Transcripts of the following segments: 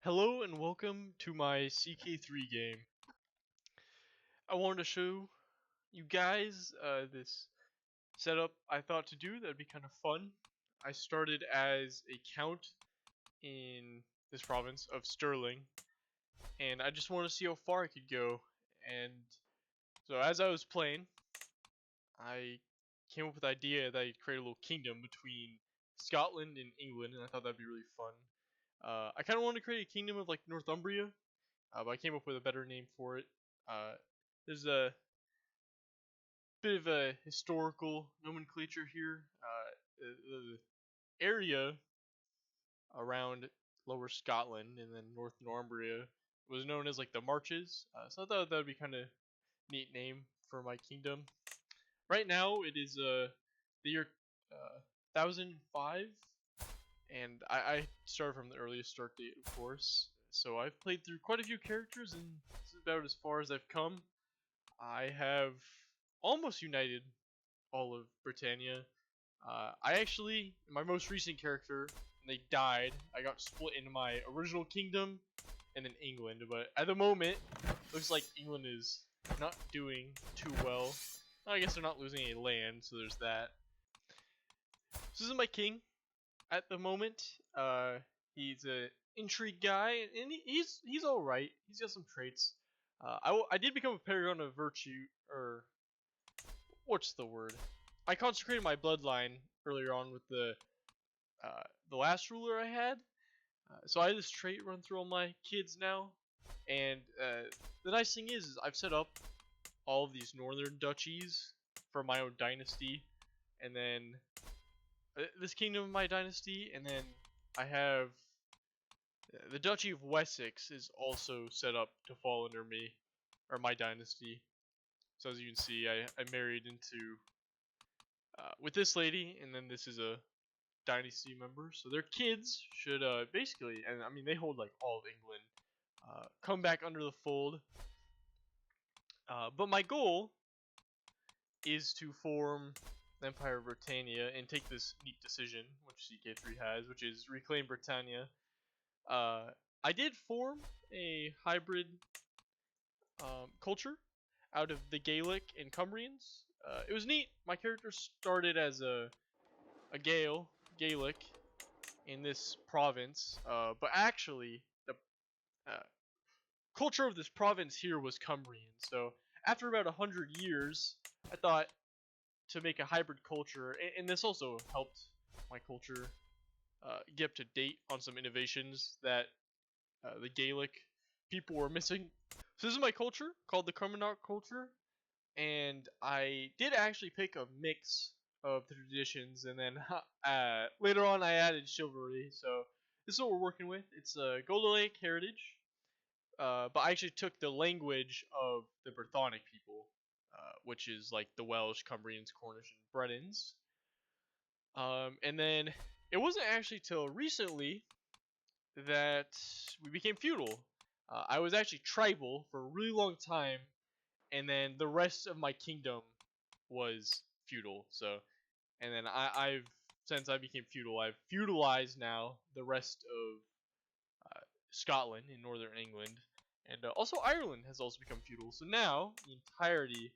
Hello and welcome to my CK3 game. I wanted to show you guys this setup I thought to do that'd be kind of fun. I started as a count in this province of Sterling, and I just wanted to see how far I could go. And so as I was playing, I came up with the idea that I'd create a little kingdom between Scotland and England, and I thought that'd be really fun. I kind of wanted to create a kingdom of like Northumbria, but I came up with a better name for it. Uh, there's a bit of a historical nomenclature here. The area around Lower Scotland and then North Northumbria was known as like the Marches, so I thought that would be kind of neat name for my kingdom. Right now it is the year 1005, and I started from the earliest start date, of course. So I've played through quite a few characters, and this is about as far as I've come. I have almost united all of Britannia. I actually, my most recent character, when they died, I got split into my original kingdom and then England. But at the moment, looks like England is not doing too well. I guess they're not losing any land, so there's that. So this is my king at the moment. He's a intrigue guy, and he's all right. He's got some traits. I did become a paragon of virtue, or what's the word? I consecrated my bloodline earlier on with the last ruler I had. So I had this trait run through all my kids now, and the nice thing is I've set up all of these northern duchies for my own dynasty, and then this kingdom of my dynasty, and then I have the Duchy of Wessex is also set up to fall under me, or my dynasty. So as you can see, I married into with this lady, and then this is a dynasty member. So their kids should basically, and I mean they hold like all of England, come back under the fold. But my goal is to form the Empire of Britannia and take this neat decision, which CK3 has, which is reclaim Britannia. I did form a hybrid culture out of the Gaelic and Cumbrians. It was neat. My character started as a Gaelic in this province, but actually the uh, culture of this province here was Cumbrian. So after about 100 years, I thought to make a hybrid culture, and this also helped my culture get up to date on some innovations that the Gaelic people were missing. So this is my culture called the Cumbernaut culture, and I did actually pick a mix of the traditions, and then later on I added chivalry. So this is what we're working with. It's a Golden Lake heritage, but I actually took the language of the Brythonic people, which is like the Welsh, Cumbrians, Cornish, and Bretons. And then it wasn't actually till recently that we became feudal. I was actually tribal for a really long time, and then the rest of my kingdom was feudal. So, and then I've since I became feudal, I've feudalized now the rest of Scotland in northern England, and also Ireland has also become feudal. So now the entirety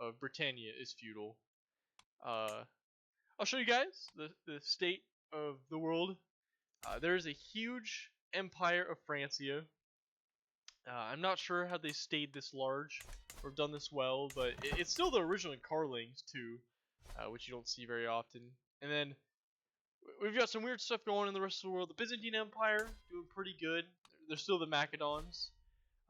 of Britannia is feudal. Uh, I'll show you guys the state of the world. There is a huge empire of Francia. I'm not sure how they stayed this large or done this well, but it's still the original Carlings too, which you don't see very often. And then we've got some weird stuff going on in the rest of the world. The Byzantine Empire doing pretty good. They're still the Macedons.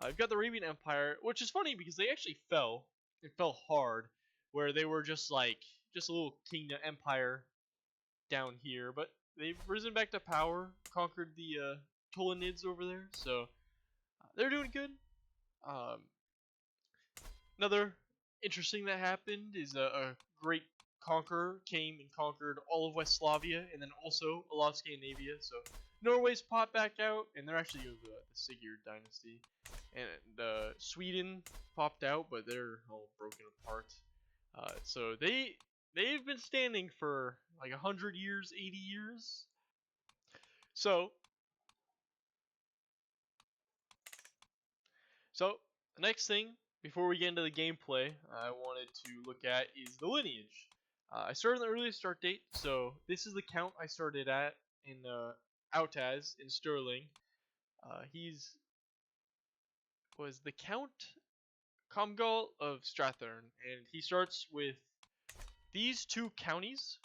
We've got the Arabian Empire, which is funny because they actually fell. It fell hard, where they were just like just a little kingdom empire down here, but they've risen back to power, conquered the Ptolemies over there, so they're doing good. Um, Another interesting that happened is a great conqueror came and conquered all of West Slavia and then also a lot of Scandinavia. So Norway's popped back out, and they're actually of the Sigurd dynasty. And Sweden popped out, but they're all broken apart. So they've been standing for like 100 years, 80 years. So So the next thing before we get into the gameplay, I wanted to look at is the lineage. I started on the earliest start date, so this is the count I started at in out as in Sterling. He's was the Count Comgal of Strathern, and he starts with these two counties,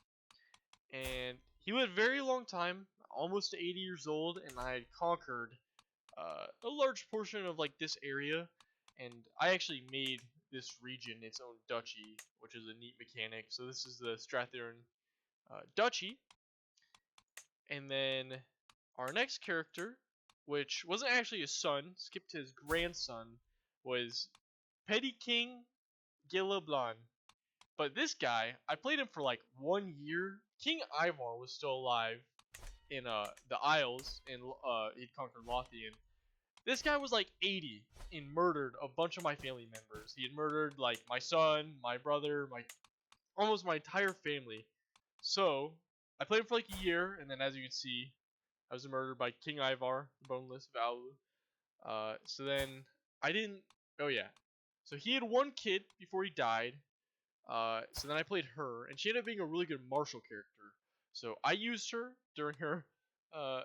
and he lived a very long time, almost 80 years old, and I had conquered a large portion of like this area, and I actually made this region its own duchy, which is a neat mechanic. So this is the Strathern duchy, and then our next character, which wasn't actually his son, skipped to his grandson, was Petty King Gilablan. But this guy, I played him for like 1 year. King Ivar was still alive in the Isles, and he'd conquered Lothian. This guy was like 80 and murdered a bunch of my family members. He had murdered like my son, my brother, my almost my entire family. So I played him for like a year, and then as you can see, I was murdered by King Ivar, the Boneless Valu. So then I didn't. Oh yeah. So he had one kid before he died. So then I played her, and she ended up being a really good martial character. So I used her during her uh,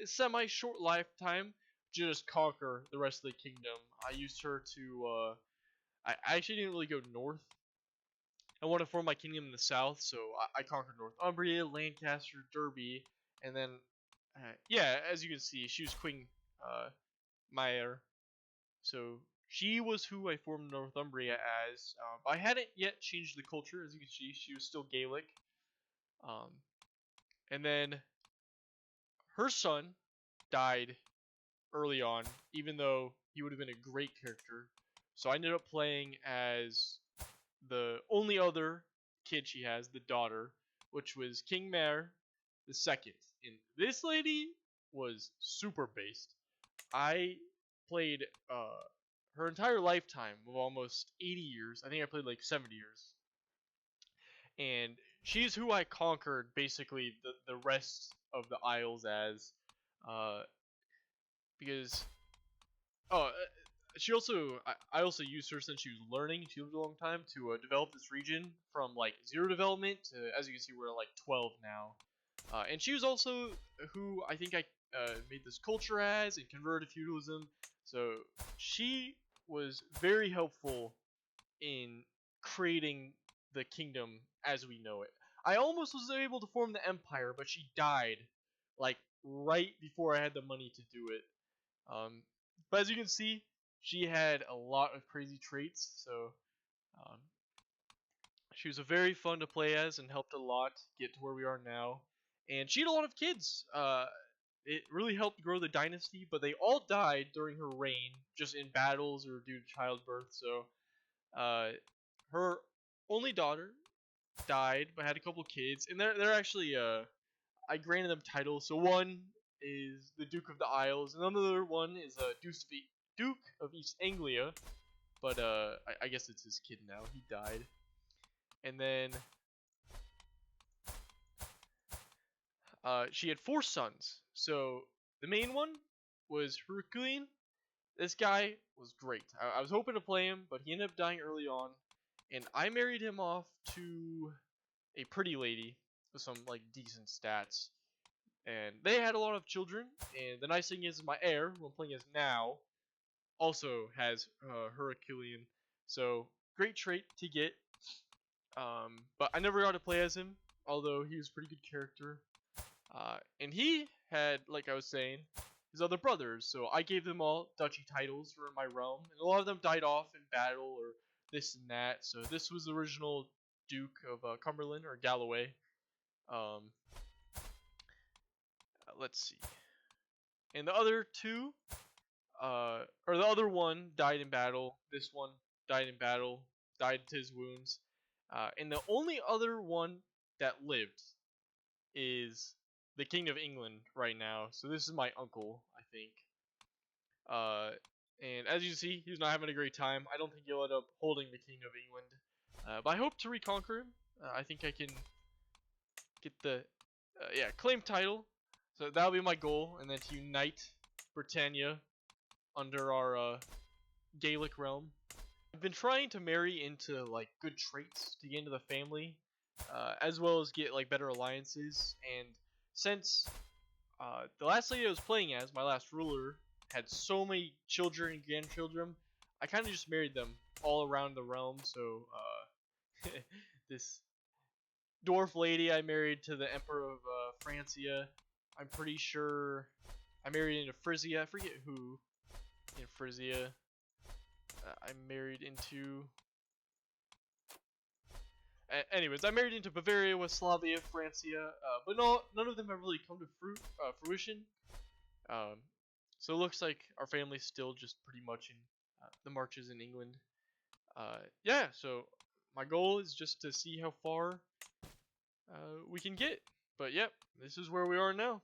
semi-short lifetime to just conquer the rest of the kingdom. I used her to. I actually didn't really go north. I wanted to form my kingdom in the south, so I conquered Northumbria, Lancaster, Derby, and then, yeah, as you can see, she was Queen Maer. So she was who I formed Northumbria as. I hadn't yet changed the culture, as you can see. She was still Gaelic. Um, and then her son died early on, even though he would have been a great character. So I ended up playing as the only other kid she has, the daughter, which was King Mare the second. And this lady was super based. I played her entire lifetime of almost 80 years. I think I played like 70 years. And she's who I conquered basically the rest of the Isles as. Uh, because oh, she also I also used her since she was learning. She lived a long time to develop this region from like 0 development to, as you can see, we're at like 12 now. And she was also who I think I made this culture as and converted to feudalism. So she was very helpful in creating the kingdom as we know it. I almost was able to form the empire, but she died like right before I had the money to do it. Um, but as you can see, she had a lot of crazy traits, so um, she was a very fun to play as and helped a lot get to where we are now. And she had a lot of kids. It really helped grow the dynasty, but they all died during her reign, just in battles or due to childbirth. So uh, her only daughter died, but had a couple kids, and they're actually I granted them titles. So one is the Duke of the Isles, and another one is Duke of East Anglia. But I guess it's his kid now. He died, and then she had 4 sons. So the main one was Herculean. This guy was great. I was hoping to play him, but he ended up dying early on, and I married him off to a pretty lady with some like decent stats. And they had a lot of children. And the nice thing is, my heir, who I'm playing as now, also has Herculean. So great trait to get. But I never got to play as him, although he was a pretty good character. And he had, like I was saying, his other brothers. So I gave them all duchy titles for my realm, and a lot of them died off in battle or this and that. So this was the original Duke of Cumberland or Galloway. Um, let's see. And the other two, or the other one died in battle. This one died in battle, died to his wounds. And the only other one that lived is the King of England right now. So this is my uncle, I think. And as you see, he's not having a great time. I don't think he'll end up holding the King of England. But I hope to reconquer him. I think I can get the claim title. So that'll be my goal, and then to unite Britannia under our Gaelic realm. I've been trying to marry into like good traits to get into the family, as well as get like better alliances. And since the last lady I was playing as, my last ruler, had so many children and grandchildren, I kind of just married them all around the realm. So this dwarf lady I married to the Emperor of Francia. I'm pretty sure I married into Frisia. I forget who in Frisia. I'm married into. Anyways, I married into Bavaria, Westphalia, Francia, but none of them have really come to fruition. Um, so it looks like our family's still just pretty much in the marches in England. Yeah, so my goal is just to see how far we can get. But yep, this is where we are now.